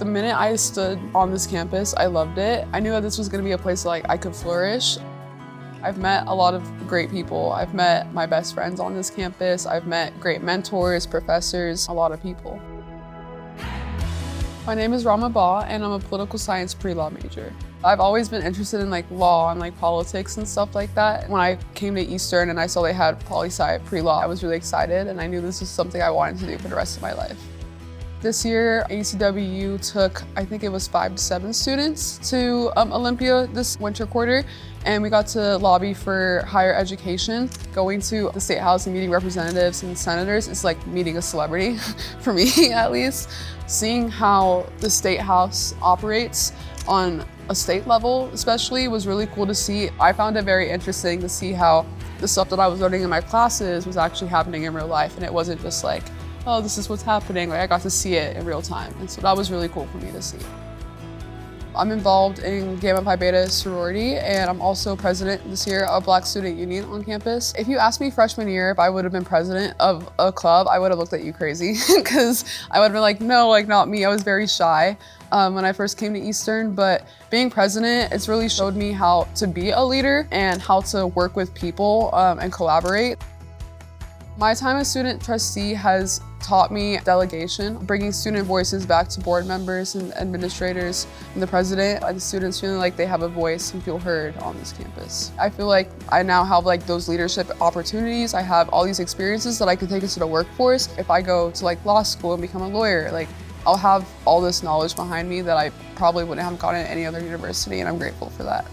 The minute I stood on this campus, I loved it. I knew that this was gonna be a place that I could flourish. I've met a lot of great people. I've met my best friends on this campus. I've met great mentors, professors, a lot of people. My name is Rama Bah, and I'm a political science pre-law major. I've always been interested in law and politics and stuff like that. When I came to Eastern and I saw they had poli-sci pre-law, I was really excited, and I knew this was something I wanted to do for the rest of my life. This year, ACWU took, I think it was 5 to 7 students to Olympia this winter quarter, and we got to lobby for higher education. Going to the State House and meeting representatives and senators is like meeting a celebrity, for me at least. Seeing how the State House operates on a state level especially was really cool to see. I found it very interesting to see how the stuff that I was learning in my classes was actually happening in real life, and it wasn't just oh, this is what's happening. I got to see it in real time, and so that was really cool for me to see. I'm involved in Gamma Pi Beta sorority, and I'm also president this year of Black Student Union on campus. If you asked me freshman year if I would have been president of a club, I would have looked at you crazy, because I would have been like, no, not me. I was very shy when I first came to Eastern, but being president, it's really showed me how to be a leader and how to work with people and collaborate. My time as student trustee has taught me delegation, bringing student voices back to board members and administrators and the president, and students feeling like they have a voice and feel heard on this campus. I feel like I now have those leadership opportunities. I have all these experiences that I could take into the workforce. If I go to law school and become a lawyer, I'll have all this knowledge behind me that I probably wouldn't have gotten at any other university, and I'm grateful for that.